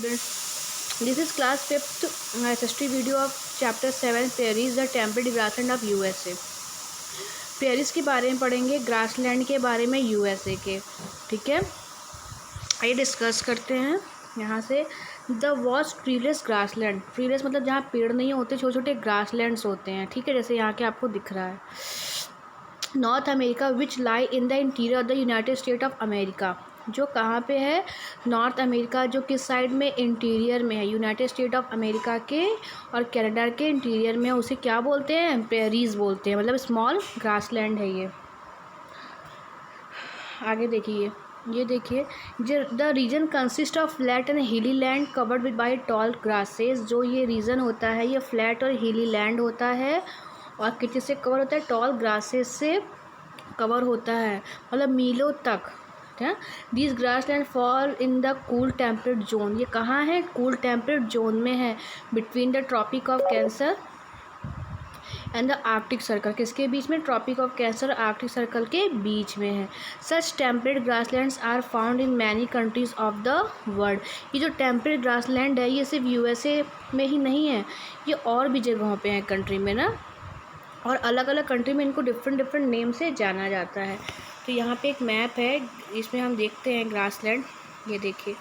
students, this is class 5th history video of chapter 7 Prairies, the temperate grassland of USA. Prairies के बारे में पढ़ेंगे, grassland के बारे में यूएसए के। ठीक है, आइए डिस्कस करते हैं यहाँ से। द वॉस्ट ट्रीलेस ग्रासलैंड, ट्रीलेस मतलब जहाँ पेड़ नहीं होते, छोटे छोटे ग्रासलैंड्स होते हैं। ठीक है, जैसे यहाँ के आपको दिख रहा है। North America which lie in the interior of the United state of America, जो कहाँ पे है? नॉर्थ अमेरिका, जो किस साइड में? इंटीरियर में है, यूनाइटेड स्टेट ऑफ अमेरिका के और कनाडा के इंटीरियर में। उसे क्या बोलते हैं? प्रेरीज बोलते हैं, मतलब स्मॉल ग्रासलैंड है ये। आगे देखिए, ये देखिए, the region consist of flat and hilly land covered with by tall grasses. जो ये रीजन होता है, ये फ्लैट और हिली लैंड होता है और किसी से कवर होता है? टॉल ग्रासेस से कवर होता है, मतलब मीलों तक। This grassland fall in the cool temperate zone. ये कहाँ है? कूल टेम्परेट जोन में है, between the Tropic of Cancer and the Arctic Circle. किसके बीच में? ट्रॉपिक ऑफ कैंसर और आर्कटिक सर्कल के बीच में है। Such temperate grasslands are found in many countries of the world. ये जो टेम्परेट ग्रासलैंड है, ये सिर्फ यूएसए में ही नहीं है, ये और भी जगहों पे है कंट्री में ना, और अलग अलग कंट्री में इनको डिफरेंट डिफरेंट नेम से जाना जाता है। तो यहाँ पे एक मैप है, इसमें हम देखते हैं ग्रासलैंड। ये देखिए,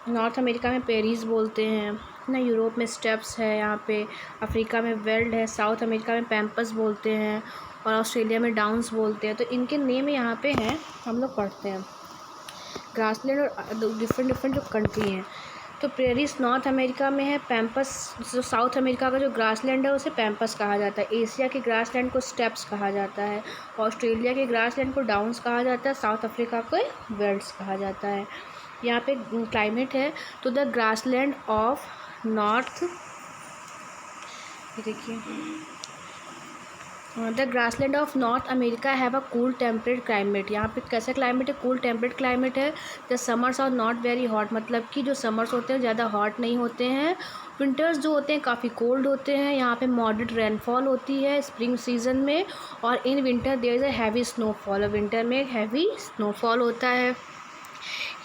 नॉर्थ अमेरिका में पेरीज बोलते हैं ना, यूरोप में स्टेप्स है, यहाँ पे अफ्रीका में वेल्ड है, साउथ अमेरिका में पैम्पस बोलते हैं और ऑस्ट्रेलिया में डाउन्स बोलते हैं। तो इनके नेम यहाँ पे हैं, हम लोग पढ़ते हैं ग्रासलैंड और डिफरेंट डिफरेंट जो कंट्री हैं। तो प्रेरीज नॉर्थ अमेरिका में है, पैम्पस जो साउथ अमेरिका का जो ग्रासलैंड है उसे पैम्पस कहा जाता है, एशिया के ग्रासलैंड को स्टेप्स कहा जाता है, ऑस्ट्रेलिया के ग्रासलैंड को डाउन्स कहा जाता है, साउथ अफ्रीका को वेल्ड्स कहा जाता है। यहाँ पे क्लाइमेट है, तो द ग्रासलैंड ऑफ नॉर्थ, देखिए, the grassland of North America have a cool temperate climate. यहाँ पे कैसा क्लाइमेट है? कूल टेम्परेट क्लाइमेट है। The summers are not very hot, मतलब कि जो समर्स होते हैं ज़्यादा हॉट नहीं होते हैं। विंटर्स जो होते हैं काफ़ी कोल्ड होते हैं। यहाँ पे मॉडरेट रेनफॉल होती है स्प्रिंग सीजन में, और in winter there is a heavy snowfall, winter में हैवी स्नोफॉल होता है।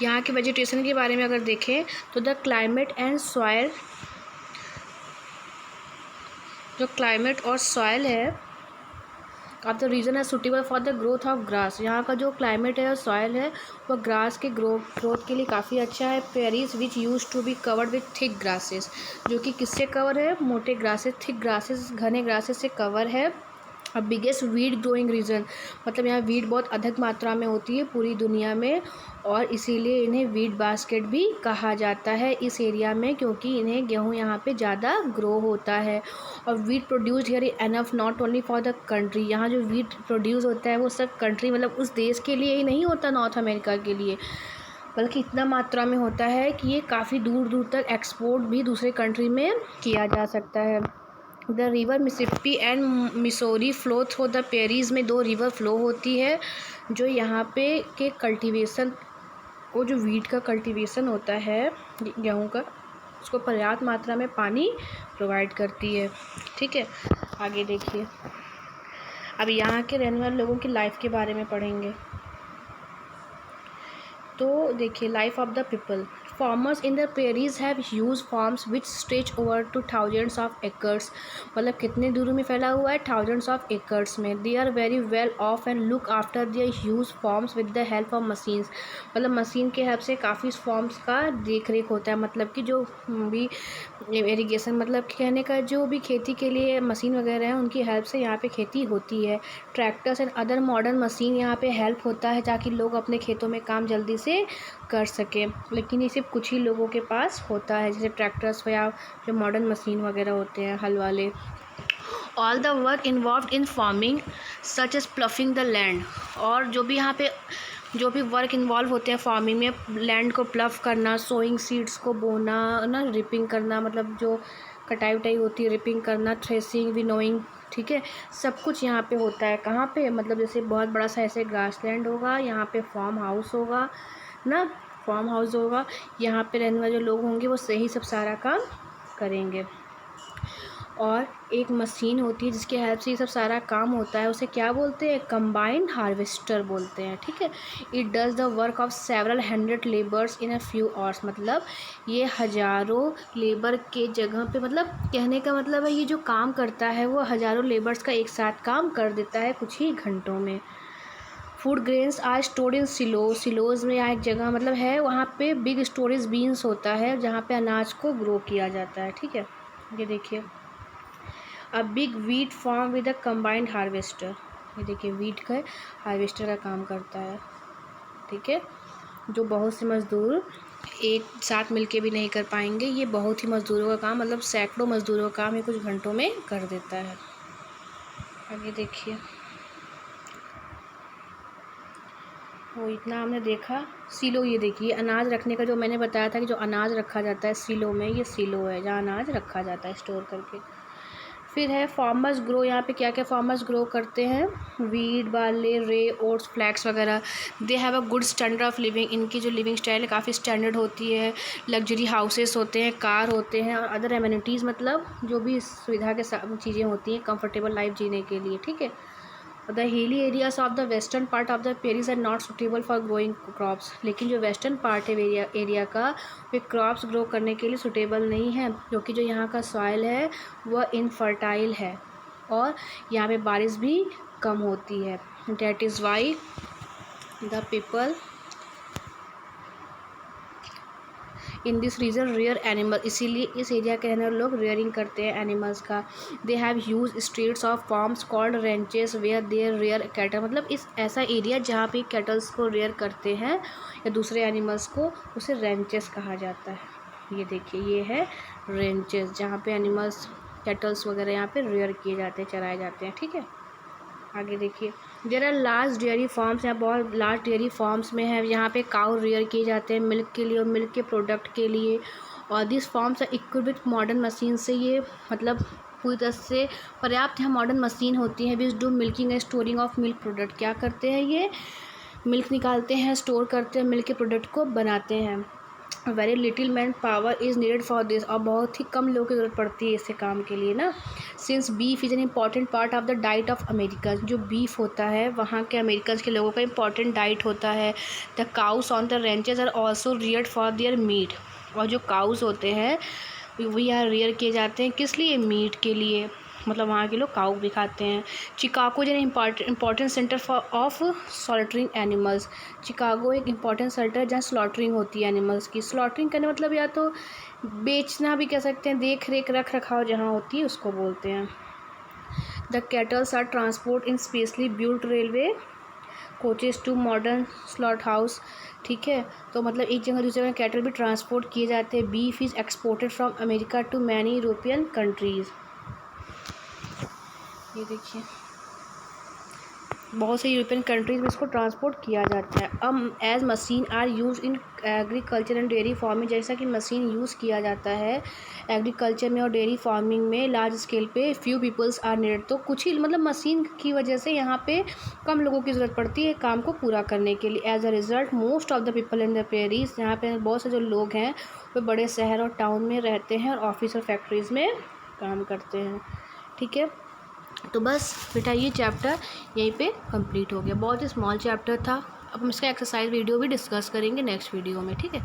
यहाँ के वेजिटेशन के बारे में अगर देखें तो द क्लाइमेट एंड सॉयल, जो क्लाइमेट और सॉयल है ऑफ द रीजन है suitable for the growth of grass. यहाँ का जो क्लाइमेट है और सॉयल है वह ग्रास के ग्रोथ के लिए काफ़ी अच्छा है। Prairies which use to be covered with thick grasses, जो कि किससे कवर है? मोटे ग्रासेस, थिक ग्रासेस, घने ग्रासेस से कवर है। और बिगेस्ट वीड ग्रोइंग रीजन, मतलब यहाँ वीड बहुत अधिक मात्रा में होती है पूरी दुनिया में, और इसीलिए इन्हें वीड बास्केट भी कहा जाता है इस एरिया में, क्योंकि इन्हें गेहूँ यहाँ पे ज़्यादा ग्रो होता है। और wheat produce here enough not only for the country, यहाँ जो वीट प्रोड्यूस होता है वो सब कंट्री मतलब उस देश के लिए ही नहीं होता, नॉर्थ अमेरिका के लिए, बल्कि इतना मात्रा में होता है कि ये काफ़ी दूर दूर तक एक्सपोर्ट भी दूसरे कंट्री में किया जा सकता है। The river Mississippi and Missouri flow through the prairies में 2 रिवर फ्लो होती है, जो यहाँ पे के कल्टीवेशन को, जो वीट का कल्टीवेशन होता है गेहूँ का, उसको पर्याप्त मात्रा में पानी प्रोवाइड करती है। ठीक है, आगे देखिए, अब यहाँ के रहने वाले लोगों की लाइफ के बारे में पढ़ेंगे। तो देखिए, life of the people. Farmers in the prairies have huge farms which stretch over two thousands of acres, मतलब कितने दूर में फैला हुआ है? थाउजेंड्स ऑफ एकर्स में। They are very well off and look after their huge farms with the help of machines, मतलब machine के हेल्प से काफ़ी फार्म्स का देख रेख होता है, मतलब कि जो भी इरिगेशन, मतलब कहने का जो भी खेती के लिए मशीन वगैरह है उनकी हेल्प से यहाँ पे खेती होती है। Tractors and other modern machine यहाँ पे हेल्प होता है ताकि लोग अपने खेतों में काम जल्दी से कर सकें, लेकिन ये सिर्फ कुछ ही लोगों के पास होता है, जैसे ट्रैक्टर्स या जो मॉडर्न मशीन वगैरह होते हैं हल वाले। All the work involve in farming such as ploughing the land, और जो भी यहाँ पे जो भी वर्क इन्वॉल्व होते हैं फार्मिंग में, लैंड को प्लफ करना, सोइंग सीड्स को बोना ना, रिपिंग करना, मतलब जो कटाई उटाई होती है, रिपिंग करना, थ्रेसिंग, विनोइंग, ठीक है, सब कुछ यहाँ पे होता है। कहाँ पे? मतलब जैसे बहुत बड़ा सा ऐसे ग्रासलैंड होगा, यहाँ पे फार्म हाउस होगा ना, फार्म हाउस होगा, यहाँ पे रहने वाले जो लोग होंगे वो सही सब सारा काम करेंगे। और एक मशीन होती है जिसकी हेल्प से ये सब सारा काम होता है, उसे क्या बोलते हैं, कंबाइंड हार्वेस्टर बोलते हैं, ठीक है। It does the work of several hundred labours in a few hours, मतलब ये हज़ारों लेबर के जगह पे, मतलब कहने का मतलब है ये जो काम करता है वो हज़ारों लेबर्स का एक साथ काम कर देता है कुछ ही घंटों में। Food grains are stored in silos, silos में यहाँ एक जगह मतलब है, वहाँ पे बिग स्टोरेज बीन्स होता है जहाँ पे अनाज को ग्रो किया जाता है, ठीक है। ये देखिए, a big wheat farm with a combined harvester, ये देखिए वीट का हार्वेस्टर का काम करता है, ठीक है। जो बहुत से मज़दूर एक साथ मिलके भी नहीं कर पाएंगे, ये बहुत ही मज़दूरों का काम, मतलब सैकड़ों मज़दूरों का काम ये कुछ घंटों में कर देता है। आगे देखिए, वो इतना हमने देखा। सिलो, ये देखिए अनाज रखने का जो मैंने बताया था कि जो अनाज रखा जाता है सिलो में, ये सिलो है जहाँ अनाज रखा जाता है स्टोर करके। फिर है फार्मर्स ग्रो, यहाँ पे क्या क्या फार्मर्स ग्रो करते हैं, वीट, बार्ले, रे, ओट्स, फ्लैक्स वगैरह। They have a good standard of living, इनकी जो लिविंग स्टाइल है काफ़ी स्टैंडर्ड होती है। लग्जरी हाउसेस होते हैं, कार होते हैं और अदर एमिनिटीज़, मतलब जो भी सुविधा के चीज़ें होती हैं कंफर्टेबल लाइफ जीने के लिए, ठीक है। The hilly areas of the western part of the prairies are not suitable for growing crops, लेकिन जो वेस्टर्न पार्ट है एरिया का, वे क्रॉप्स ग्रो करने के लिए सुटेबल नहीं है, क्योंकि जो यहाँ का सॉइल है वह इनफर्टाइल है और यहाँ पे बारिश भी कम होती है। That is why the people in this region rear animal, इसीलिए इस एरिया के रहने वाले लोग रेयरिंग करते हैं एनिमल्स का। They have huge stretches of farms called ranches where they rear cattle, मतलब इस ऐसा एरिया जहाँ पे कैटल्स को रेयर करते हैं या दूसरे एनिमल्स को, उसे रेंचेस कहा जाता है। ये देखिए, ये है रेंचेस जहाँ पे एनिमल्स कैटल्स वगैरह यहाँ पे रेयर किए जाते हैं, चराए जाते हैं, ठीक है। आगे देखिए, there are large dairy farms, यहाँ बहुत लार्ज डेयरी फार्म्स में है, यहाँ पे काउ रेयर किए जाते हैं मिल्क के लिए और मिल्क के प्रोडक्ट के लिए। और this farms are equipped with modern machine से, ये मतलब पूरी तरह से पर्याप्त यहाँ मॉडर्न मशीन होती है which do milking and storing of milk product, क्या करते हैं ये मिल्क निकालते हैं, स्टोर करते हैं, मिल्क के प्रोडक्ट को बनाते हैं। Very little man power is needed for this, और बहुत ही कम लोगों की ज़रूरत पड़ती है इससे काम के लिए ना। Since beef is an important part of the diet of America, जो बीफ होता है वहाँ के अमेरिकन के लोगों का इंपॉर्टेंट डाइट होता है। The cows on the ranches are also reared for their meat, और जो काउस होते हैं वो यहाँ रियर किए जाते हैं किस लिए, मीट के लिए, मतलब वहाँ के लोग काऊ भी खाते हैं। Chicago is an important centre for of slaughtering animals, Chicago एक इम्पॉर्टेंट सेंटर है जहाँ स्लॉटरिंग होती है एनिमल्स की। स्लॉटरिंग करने मतलब या तो बेचना भी कह सकते हैं, देख रेख रख रखाव जहाँ होती है उसको बोलते हैं। The cattles are transport in specially built railway coaches to modern slaughter house, ठीक है। तो मतलब एक जगह दूसरी जगह कैटल भी ट्रांसपोर्ट किए जाते हैं। Beef is exported from America to many European countries, ये देखिए बहुत से यूरोपियन कंट्रीज़ में इसको ट्रांसपोर्ट किया जाता है। As machine are use in agriculture and dairy farming, जैसा कि मशीन यूज़ किया जाता है एग्रीकल्चर में और डेयरी फार्मिंग में लार्ज स्केल पे, फ्यू पीपल्स आर नीडेड, तो कुछ ही मतलब मशीन की वजह से यहाँ पे कम लोगों की ज़रूरत पड़ती है काम को पूरा करने के लिए। As a result most of the people in the prairies, यहाँ पे बहुत से जो लोग हैं वो बड़े शहर और टाउन में रहते हैं और ऑफिस और फैक्ट्रीज़ में काम करते हैं, ठीक है। तो बस बेटा ये चैप्टर यहीं पे कंप्लीट हो गया, बहुत ही स्मॉल चैप्टर था। अब हम इसका एक्सरसाइज वीडियो भी डिस्कस करेंगे नेक्स्ट वीडियो में, ठीक है।